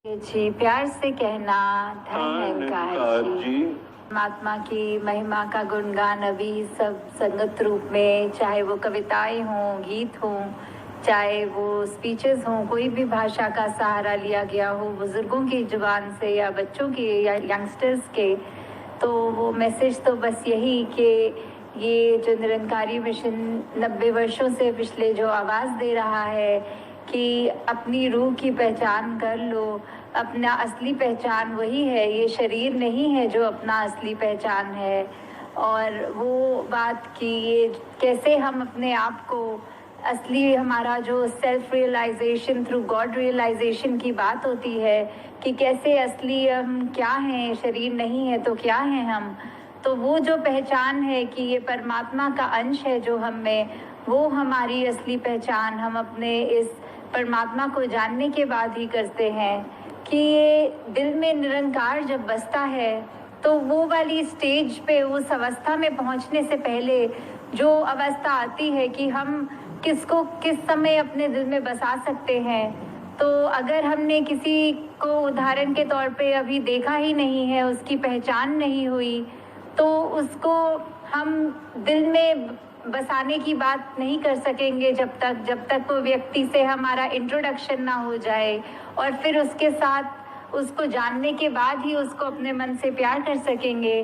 जी प्यार से कहना धन्यकार जी। परमात्मा की महिमा का गुणगान अभी सब संगत रूप में, चाहे वो कविताएं हों, गीत हों, चाहे वो स्पीचेस हों, कोई भी भाषा का सहारा लिया गया हो बुजुर्गों की जुबान से या बच्चों की या यंगस्टर्स के, तो वो मैसेज तो बस यही कि ये जो निरंकारी मिशन 90 वर्षों से पिछले जो आवाज़ दे रहा है कि अपनी रूह की पहचान कर लो, अपना असली पहचान वही है, ये शरीर नहीं है जो अपना असली पहचान है। और वो बात कि ये कैसे हम अपने आप को असली, हमारा जो self realization through God realization की बात होती है कि कैसे असली हम क्या हैं, शरीर नहीं है तो क्या हैं हम, तो वो जो पहचान है कि ये परमात्मा का अंश है जो हम में, वो हमारी असली पहचान हम अपने इस परमात्मा को जानने के बाद ही करते हैं। कि ये दिल में निरंकार जब बसता है तो वो वाली स्टेज पे, उस अवस्था में पहुंचने से पहले जो अवस्था आती है कि हम किसको किस समय अपने दिल में बसा सकते हैं, तो अगर हमने किसी को उदाहरण के तौर पे अभी देखा ही नहीं है, उसकी पहचान नहीं हुई, तो उसको हम दिल में बसाने की बात नहीं कर सकेंगे जब तक वो व्यक्ति से हमारा इंट्रोडक्शन ना हो जाए, और फिर उसके साथ उसको जानने के बाद ही उसको अपने मन से प्यार कर सकेंगे।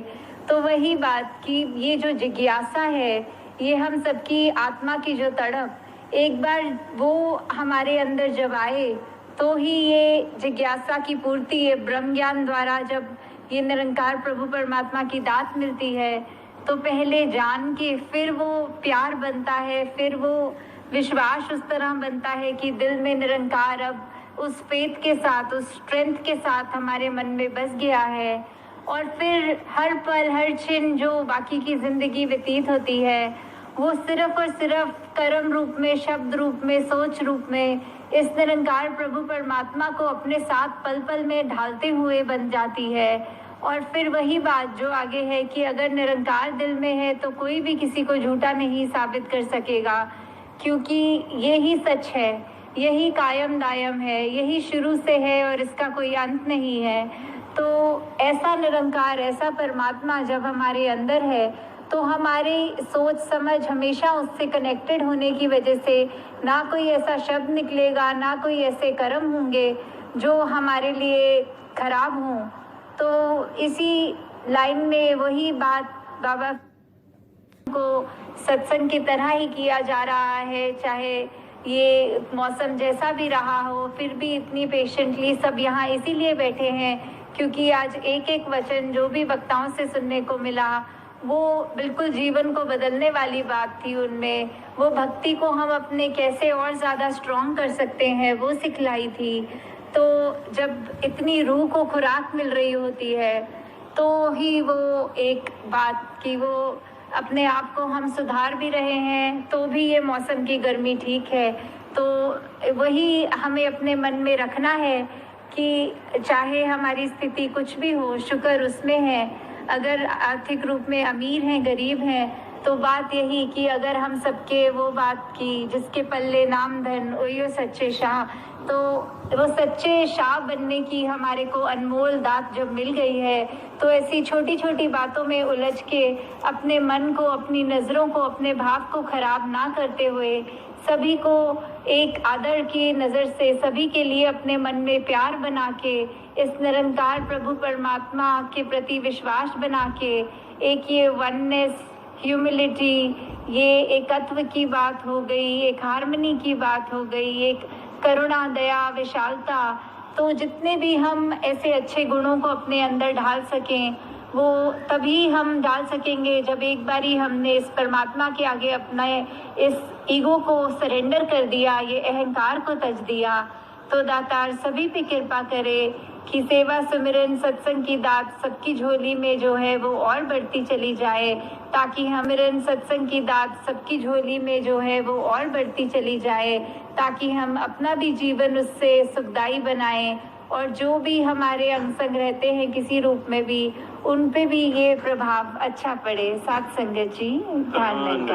तो वही बात कि ये जो जिज्ञासा है, ये हम सबकी आत्मा की जो तड़प, एक बार वो हमारे अंदर जब आए तो ही ये जिज्ञासा की पूर्ति, ये ब्रह्म ज्ञान द्वारा जब ये निरंकार प्रभु परमात्मा की दात मिलती है, तो पहले जान के फिर वो प्यार बनता है, फिर वो विश्वास उस तरह बनता है कि दिल में निरंकार अब उस फेथ के साथ, उस स्ट्रेंथ के साथ हमारे मन में बस गया है। और फिर हर पल हर क्षण जो बाकी की जिंदगी व्यतीत होती है, वो सिर्फ और सिर्फ कर्म रूप में, शब्द रूप में, सोच रूप में इस निरंकार प्रभु परमात्मा को अपने साथ पल पल में ढालते हुए बन जाती है। और फिर वही बात जो आगे है कि अगर निरंकार दिल में है तो कोई भी किसी को झूठा नहीं साबित कर सकेगा, क्योंकि यही सच है, यही कायम दायम है, यही शुरू से है और इसका कोई अंत नहीं है। तो ऐसा निरंकार, ऐसा परमात्मा जब हमारे अंदर है तो हमारी सोच समझ हमेशा उससे कनेक्टेड होने की वजह से ना कोई ऐसा शब्द निकलेगा, ना कोई ऐसे कर्म होंगे जो हमारे लिए खराब हों। तो इसी लाइन में वही बात बाबा को सत्संग की तरह ही किया जा रहा है, चाहे ये मौसम जैसा भी रहा हो, फिर भी इतनी पेशेंटली सब यहाँ इसीलिए बैठे हैं क्योंकि आज एक एक वचन जो भी वक्ताओं से सुनने को मिला वो बिल्कुल जीवन को बदलने वाली बात थी। उनमें वो भक्ति को हम अपने कैसे और ज़्यादा स्ट्रॉन्ग कर सकते हैं वो सिखलाई थी। तो जब इतनी रूह को खुराक मिल रही होती है तो ही वो एक बात कि वो अपने आप को हम सुधार भी रहे हैं तो भी ये मौसम की गर्मी ठीक है। तो वही हमें अपने मन में रखना है कि चाहे हमारी स्थिति कुछ भी हो, शुक्र उसमें है। अगर आर्थिक रूप में अमीर हैं, गरीब हैं, तो बात यही कि अगर हम सबके वो बात की जिसके पल्ले नाम धन वही सच्चे शाह, तो वो सच्चे शाह बनने की हमारे को अनमोल दात जब मिल गई है, तो ऐसी छोटी छोटी बातों में उलझ के अपने मन को, अपनी नज़रों को, अपने भाव को खराब ना करते हुए सभी को एक आदर की नज़र से, सभी के लिए अपने मन में प्यार बना के, इस निरंकार प्रभु परमात्मा के प्रति विश्वास बना के, एक ये वननेस, ह्यूमिलिटी, ये एकत्व की बात हो गई, एक हार्मनी की बात हो गई, एक करुणा, दया, विशालता, तो जितने भी हम ऐसे अच्छे गुणों को अपने अंदर ढाल सकें वो तभी हम डाल सकेंगे जब एक बारी हमने इस परमात्मा के आगे अपना इस ईगो को सरेंडर कर दिया, ये अहंकार को तज दिया। तो दातार सभी पे कृपा करे कि सेवा सुमिरन सत्संग की दात सबकी झोली में जो है वो और बढ़ती चली जाए, ताकि हमिरन सत्संग की दात सबकी झोली में जो है वो और बढ़ती चली जाए, ताकि हम अपना भी जीवन उससे सुखदायी बनाएं और जो भी हमारे अंग संग रहते हैं किसी रूप में भी, उन पे भी ये प्रभाव अच्छा पड़े। साथ संगत जी, ध्यान रखिए।